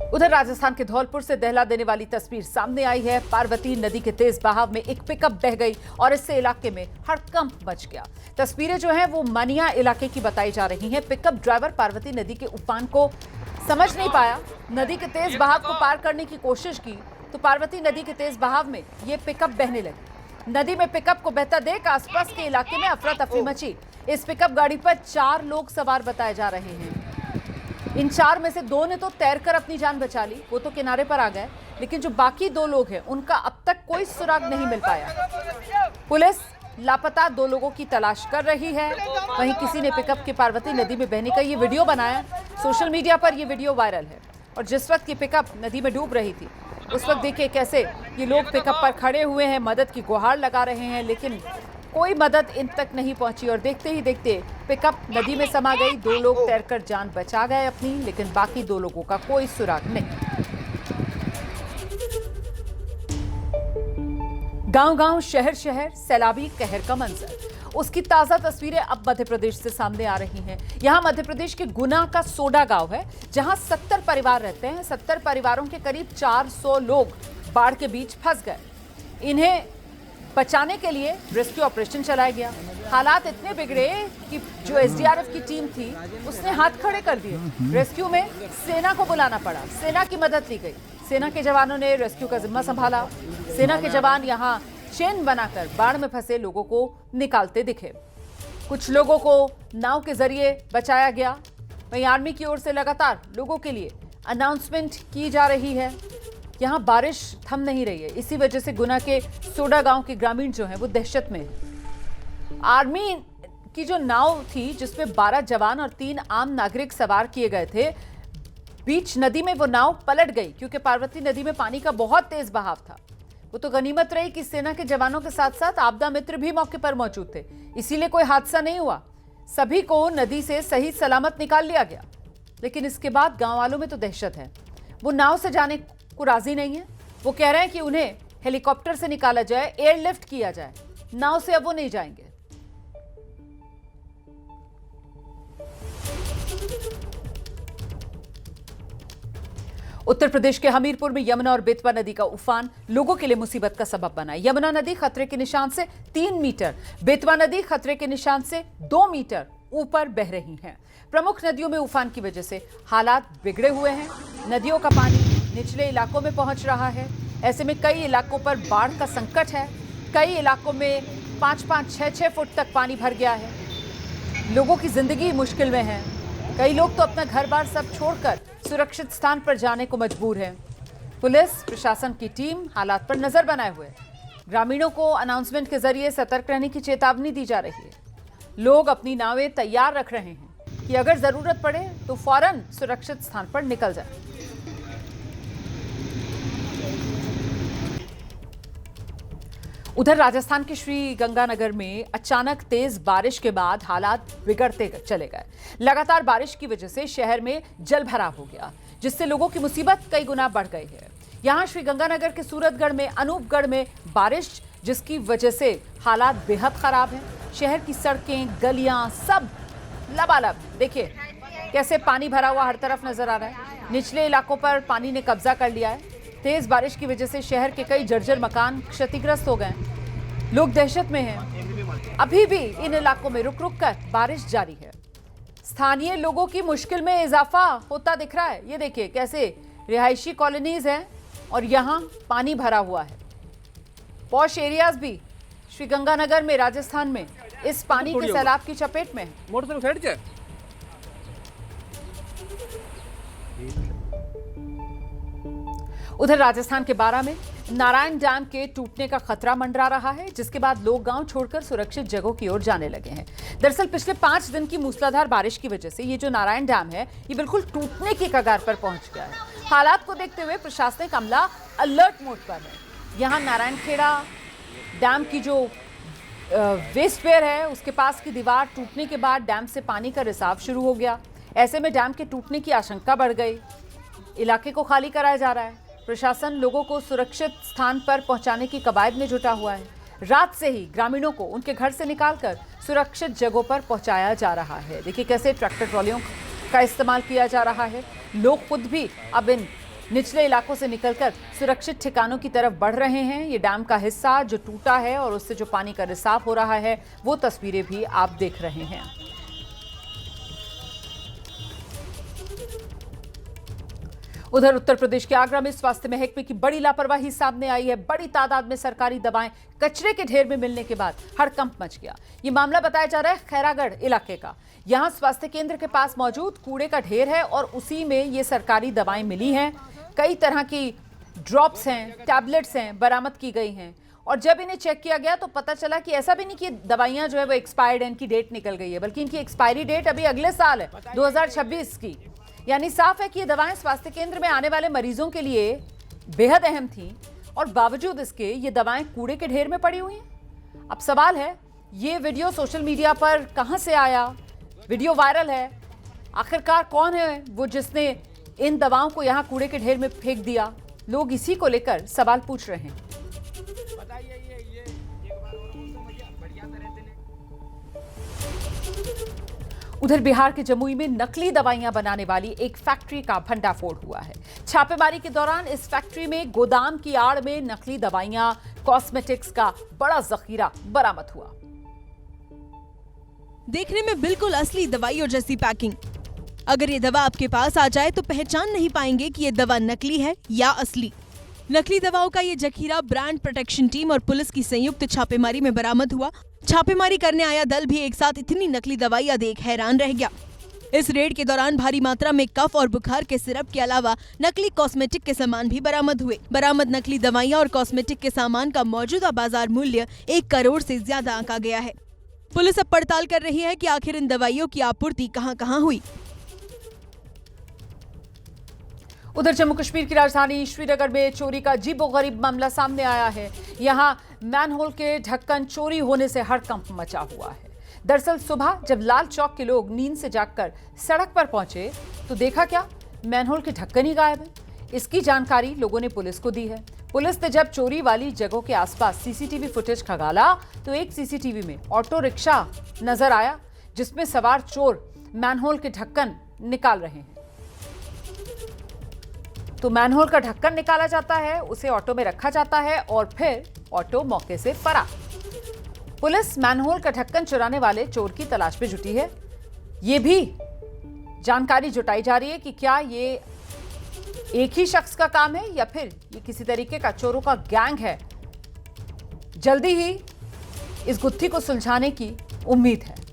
उधर राजस्थान के धौलपुर से दहला देने वाली तस्वीर सामने आई है। पार्वती नदी के तेज बहाव में एक पिकअप बह गई और इससे इलाके में हड़कंप मच गया। तस्वीरें जो हैं वो मानिया इलाके की बताई जा रही हैं। पिकअप ड्राइवर पार्वती नदी के उफान को समझ नहीं पाया, नदी के तेज बहाव को पार करने की कोशिश की तो पार्वती नदी के तेज बहाव में ये पिकअप बहने लगी। नदी में पिकअप को बहता देख आसपास के इलाके में अफरा तफरी मची। इस पिकअप गाड़ी पर 4 लोग सवार बताए जा रहे हैं। इन 4 में से 2 ने तो तैरकर अपनी जान बचा ली, वो तो किनारे पर आ गए, लेकिन जो बाकी 2 लोग हैं उनका अब तक कोई सुराग नहीं मिल पाया। पुलिस लापता 2 लोगों की तलाश कर रही है। वहीं किसी ने पिकअप के पार्वती नदी में बहने का ये वीडियो बनाया। सोशल मीडिया पर ये वीडियो वायरल है और जिस वक्त ये पिकअप नदी में डूब रही थी उस वक्त देखिए कैसे ये लोग पिकअप पर खड़े हुए हैं, मदद की गुहार लगा रहे हैं, लेकिन कोई मदद इन तक नहीं पहुंची और देखते ही देखते पिकअप नदी में समा गई। 2 लोग तैरकर जान बचा गए अपनी, लेकिन बाकी 2 लोगों का कोई सुराग नहीं। गांव-गांव, शहर-शहर सैलाबी कहर का मंजर, उसकी ताजा तस्वीरें अब मध्य प्रदेश से सामने आ रही हैं। यहां मध्य प्रदेश के गुना का सोडा गांव है जहां 70 परिवार रहते हैं। 70 परिवारों के करीब 400 लोग बाढ़ के बीच फंस गए। इन्हें बचाने के लिए रेस्क्यू ऑपरेशन चलाया गया। हालात इतने बिगड़े कि जो एसडीआरएफ की टीम थी उसने हाथ खड़े कर दिए। रेस्क्यू में सेना को बुलाना पड़ा, सेना की मदद ली गई। सेना के जवानों ने रेस्क्यू का जिम्मा संभाला। सेना के जवान यहां चेन बनाकर बाढ़ में फंसे लोगों को निकालते दिखे। कुछ लोगों को नाव के जरिए बचाया गया। वहीं आर्मी की ओर से लगातार लोगों के लिए अनाउंसमेंट की जा रही है। यहाँ बारिश थम नहीं रही है, इसी वजह से गुना के सोडा गांव के ग्रामीण जो हैं वो दहशत में हैं। आर्मी की जो नाव थी जिसमें 12 जवान और 3 आम नागरिक सवार किए गए थे, बीच नदी में वो नाव पलट गई क्योंकि पार्वती नदी में पानी का बहुत तेज बहाव था। वो तो गनीमत रही कि सेना के जवानों के साथ साथ आपदा मित्र भी मौके पर मौजूद थे, इसीलिए कोई हादसा नहीं हुआ। सभी को नदी से सही सलामत निकाल लिया गया। लेकिन इसके बाद गांव वालों में तो दहशत है। वो नाव से जाने को राजी नहीं है। वो कह रहे हैं कि उन्हें हेलीकॉप्टर से निकाला जाए, एयरलिफ्ट किया जाए। नाव से अब वो नहीं जाएंगे। उत्तर प्रदेश के हमीरपुर में यमुना और बेतवा नदी का उफान लोगों के लिए मुसीबत का सबब बना। यमुना नदी खतरे के निशान से 3 मीटर, बेतवा नदी खतरे के निशान से 2 मीटर ऊपर बह रही हैं। प्रमुख नदियों में उफान की वजह से हालात बिगड़े हुए हैं। नदियों का पानी निचले इलाकों में पहुंच रहा है। ऐसे में कई इलाकों पर बाढ़ का संकट है। कई इलाकों में 5-5, 6-6 फुट तक पानी भर गया है। लोगों की जिंदगी मुश्किल में है। कई लोग तो अपना घर बार सब छोड़कर सुरक्षित स्थान पर जाने को मजबूर हैं। पुलिस प्रशासन की टीम हालात पर नजर बनाए हुए है। ग्रामीणों को अनाउंसमेंट के जरिए सतर्क रहने की चेतावनी दी जा रही है। लोग अपनी नावें तैयार रख रहे हैं कि अगर जरूरत पड़े तो फौरन सुरक्षित स्थान पर निकल जाए। उधर राजस्थान के श्री गंगानगर में अचानक तेज बारिश के बाद हालात बिगड़ते चले गए। लगातार बारिश की वजह से शहर में जल भराव हो गया, जिससे लोगों की मुसीबत कई गुना बढ़ गई है। यहां श्री गंगानगर के सूरतगढ़ में, अनूपगढ़ में बारिश, जिसकी वजह से हालात बेहद खराब हैं। शहर की सड़कें, गलियां सब लबालब। देखिए कैसे पानी भरा हुआ हर तरफ नजर आ रहा है। निचले इलाकों पर पानी ने कब्जा कर लिया है। तेज बारिश की वजह से शहर के कई जर्जर मकान क्षतिग्रस्त हो गए। लोग दहशत में हैं। अभी भी इन इलाकों में रुक रुक कर बारिश जारी है। स्थानीय लोगों की मुश्किल में इजाफा होता दिख रहा है। ये देखिए कैसे रिहायशी कॉलोनीज हैं और यहाँ पानी भरा हुआ है। पॉश एरियाज भी श्री गंगानगर में, राजस्थान में इस पानी के सैलाब की चपेट में है। उधर राजस्थान के बारां में नारायण डैम के टूटने का खतरा मंडरा रहा है, जिसके बाद लोग गांव छोड़कर सुरक्षित जगहों की ओर जाने लगे हैं। दरअसल पिछले 5 दिन की मूसलाधार बारिश की वजह से ये जो नारायण डैम है ये बिल्कुल टूटने की कगार पर पहुंच गया है। हालात को देखते हुए प्रशासनिक अमला अलर्ट मोड पर है। यहाँ नारायणखेड़ा डैम की जो वेस्ट वेयर है उसके पास की दीवार टूटने के बाद डैम से पानी का रिसाव शुरू हो गया। ऐसे में डैम के टूटने की आशंका बढ़ गई। इलाके को खाली कराया जा रहा है। प्रशासन लोगों को सुरक्षित स्थान पर पहुंचाने की कवायद में जुटा हुआ है। रात से ही ग्रामीणों को उनके घर से निकालकर सुरक्षित जगहों पर पहुंचाया जा रहा है। देखिए कैसे ट्रैक्टर ट्रॉलियों का इस्तेमाल किया जा रहा है। लोग खुद भी अब इन निचले इलाकों से निकलकर सुरक्षित ठिकानों की तरफ बढ़ रहे हैं। ये डैम का हिस्सा जो टूटा है और उससे जो पानी का रिसाव हो रहा है, वो तस्वीरें भी आप देख रहे हैं। उधर उत्तर प्रदेश के आगरा में स्वास्थ्य महकमे की बड़ी लापरवाही सामने आई है। बड़ी तादाद में सरकारी दवाएं कचरे के ढेर में मिलने के बाद हड़कंप मच गया। ये मामला बताया जा रहा है खैरागढ़ इलाके का। यहां स्वास्थ्य केंद्र के पास मौजूद कूड़े का ढेर है और उसी में ये सरकारी दवाएं मिली हैं। कई तरह की ड्रॉप्स हैं, टैबलेट्स हैं, बरामद की गई हैं। और जब इन्हें चेक किया गया तो पता चला कि ऐसा भी नहीं कि दवाइयां जो है वो एक्सपायर्ड है, इनकी डेट निकल गई है, बल्कि इनकी एक्सपायरी डेट अभी अगले साल है, 2026 की। यानी साफ है कि ये दवाएं स्वास्थ्य केंद्र में आने वाले मरीजों के लिए बेहद अहम थी और बावजूद इसके ये दवाएं कूड़े के ढेर में पड़ी हुई हैं। अब सवाल है, ये वीडियो सोशल मीडिया पर कहां से आया? वीडियो वायरल है, आखिरकार कौन है वो जिसने इन दवाओं को यहां कूड़े के ढेर में फेंक दिया? लोग इसी को लेकर सवाल पूछ रहे हैं। उधर बिहार के जमुई में नकली दवाइयां बनाने वाली एक फैक्ट्री का भंडाफोड़ हुआ है। छापेमारी के दौरान इस फैक्ट्री में गोदाम की आड़ में नकली दवाइयां, कॉस्मेटिक्स का बड़ा जखीरा बरामद हुआ। देखने में बिल्कुल असली दवाइयों जैसी पैकिंग। अगर ये दवा आपके पास आ जाए तो पहचान नहीं पाएंगे कि ये दवा नकली है या असली। नकली दवाओं का ये जखीरा ब्रांड प्रोटेक्शन टीम और पुलिस की संयुक्त छापेमारी में बरामद हुआ। छापेमारी करने आया दल भी एक साथ इतनी नकली दवाइयां देख हैरान रह गया। इस रेड के दौरान भारी मात्रा में कफ और बुखार के सिरप के अलावा नकली कॉस्मेटिक के सामान भी बरामद हुए। बरामद नकली दवाइयां और कॉस्मेटिक के सामान का मौजूदा बाजार मूल्य 1 करोड़ से ज्यादा आंका गया है। पुलिस अब पड़ताल कर रही है कि आखिर इन दवाइयों की आपूर्ति कहां-कहां हुई। उधर जम्मू कश्मीर की राजधानी श्रीनगर में चोरी का अजीबोगरीब मामला सामने आया है। यहां मैनहोल के ढक्कन चोरी होने से हड़कंप मचा हुआ है। दरअसल सुबह जब लाल चौक के लोग नींद से जागकर सड़क पर पहुंचे तो देखा क्या, मैनहोल के ढक्कन ही गायब है। इसकी जानकारी लोगों ने पुलिस को दी है। पुलिस ने जब चोरी वाली जगहों के आसपास सीसीटीवी फुटेज खंगाला तो एक सीसीटीवी में ऑटो रिक्शा नजर आया जिसमें सवार चोर मैनहोल के ढक्कन निकाल रहे हैं। तो मैनहोल का ढक्कन निकाला जाता है, उसे ऑटो में रखा जाता है और फिर ऑटो मौके से फरार। पुलिस मैनहोल का ढक्कन चुराने वाले चोर की तलाश में जुटी है। यह भी जानकारी जुटाई जा रही है कि क्या ये एक ही शख्स का काम है या फिर ये किसी तरीके का चोरों का गैंग है। जल्दी ही इस गुत्थी को सुलझाने की उम्मीद है।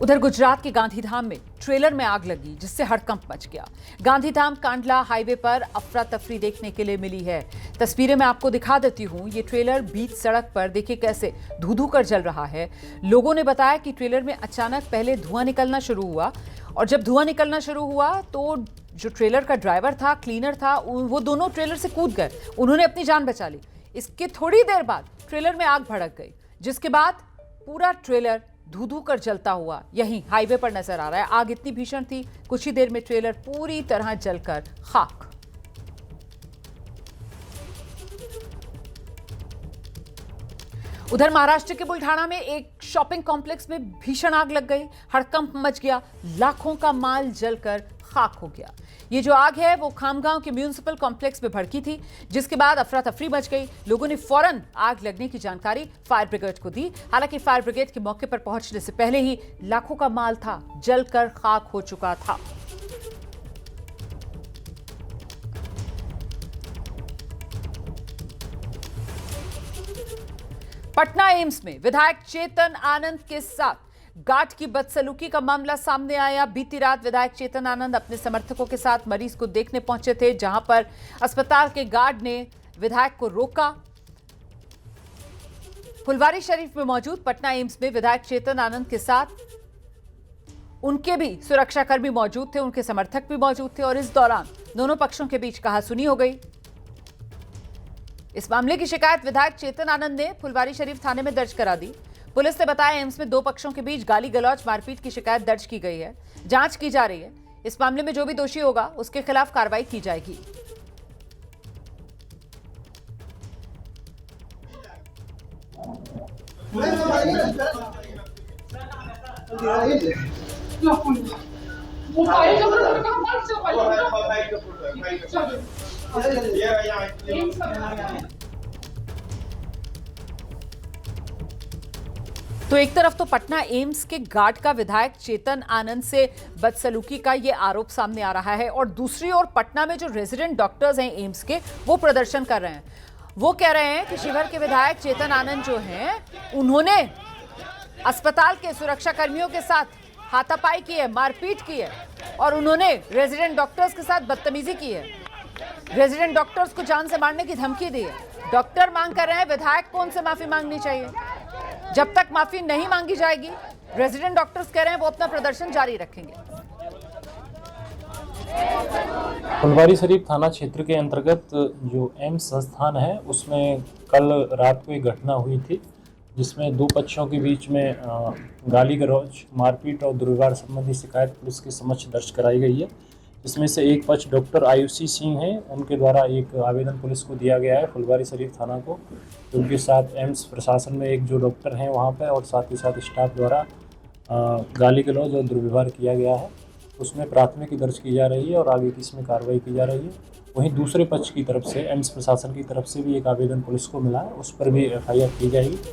उधर गुजरात के गांधीधाम में ट्रेलर में आग लगी जिससे हड़कंप मच गया। गांधीधाम कांडला हाईवे पर अफरा तफरी देखने के लिए मिली है। तस्वीरें मैं आपको दिखा देती हूं। ये ट्रेलर बीच सड़क पर देखिए कैसे धू-धू कर जल रहा है। लोगों ने बताया कि ट्रेलर में अचानक पहले धुआं निकलना शुरू हुआ और जब धुआं निकलना शुरू हुआ तो जो ट्रेलर का ड्राइवर था, क्लीनर था, वो दोनों ट्रेलर से कूद गए। उन्होंने अपनी जान बचा ली। इसके थोड़ी देर बाद ट्रेलर में आग भड़क गई जिसके बाद पूरा ट्रेलर धू-धू कर जलता हुआ यहीं हाईवे पर नजर आ रहा है। आग इतनी भीषण थी, कुछ ही देर में ट्रेलर पूरी तरह जलकर खाक। उधर महाराष्ट्र के बुल्ढाना में एक शॉपिंग कॉम्प्लेक्स में भीषण आग लग गई। हड़कंप मच गया, लाखों का माल जलकर खाक हो गया। ये जो आग है वो खामगांव के म्यूनिसिपल कॉम्प्लेक्स में भड़की थी जिसके बाद अफरा तफरी मच गई। लोगों ने फौरन आग लगने की जानकारी फायर ब्रिगेड को दी। हालांकि फायर ब्रिगेड के मौके पर पहुंचने से पहले ही लाखों का माल था जलकर खाक हो चुका था। पटना एम्स में विधायक चेतन आनंद के साथ गार्ड की बदसलूकी का मामला सामने आया। बीती रात विधायक चेतन आनंद अपने समर्थकों के साथ मरीज को देखने पहुंचे थे, जहां पर अस्पताल के गार्ड ने विधायक को रोका। फुलवारी शरीफ में मौजूद पटना एम्स में विधायक चेतन आनंद के साथ उनके भी सुरक्षाकर्मी मौजूद थे, उनके समर्थक भी मौजूद थे और इस दौरान दोनों पक्षों के बीच कहासुनी हो गई। इस मामले की शिकायत विधायक चेतन आनंद ने फुलवारी शरीफ थाने में दर्ज करा दी। पुलिस ने बताया एम्स में दो पक्षों के बीच गाली गलौज मारपीट की शिकायत दर्ज की गई है। जांच की जा रही है। इस मामले में जो भी दोषी होगा उसके खिलाफ कार्रवाई की जाएगी। तो एक तरफ तो पटना एम्स के गार्ड का विधायक चेतन आनंद से बदसलूकी का ये आरोप सामने आ रहा है और दूसरी ओर पटना में जो रेजिडेंट डॉक्टर्स हैं एम्स के वो प्रदर्शन कर रहे हैं। वो कह रहे हैं कि शिवहर के विधायक चेतन आनंद जो हैं उन्होंने अस्पताल के सुरक्षा कर्मियों के साथ हाथापाई की है, मारपीट की है और उन्होंने रेजिडेंट डॉक्टर्स के साथ बदतमीजी की है। रेजिडेंट डॉक्टर्स को जान से मारने की धमकी दी है। डॉक्टर मांग कर रहे हैं विधायक को उनसे माफी मांगनी चाहिए। जब तक माफी नहीं मांगी जाएगी रेजिडेंट डॉक्टर्स कह रहे हैं वो अपना प्रदर्शन जारी रखेंगे। फुलवारी शरीफ थाना क्षेत्र के अंतर्गत जो एम्स संस्थान है उसमें कल रात को एक घटना हुई थी जिसमें दो पक्षों के बीच में गाली गलौज, मारपीट और दुर्व्यवहार संबंधी शिकायत पुलिस के समक्ष दर्ज कराई गई है। इसमें से एक पक्ष डॉक्टर आयुषी सिंह हैं, उनके द्वारा एक आवेदन पुलिस को दिया गया है फुलवारी शरीफ थाना को। उनके साथ एम्स प्रशासन में एक जो डॉक्टर हैं वहाँ पे और साथ ही साथ स्टाफ द्वारा गाली गलौज और दुर्व्यवहार किया गया है। उसमें प्राथमिकी दर्ज की जा रही है और आगे की इसमें कार्रवाई की जा रही है। वहीं दूसरे पक्ष की तरफ से एम्स प्रशासन की तरफ से भी एक आवेदन पुलिस को मिला है, उस पर भी FIR की जाएगी।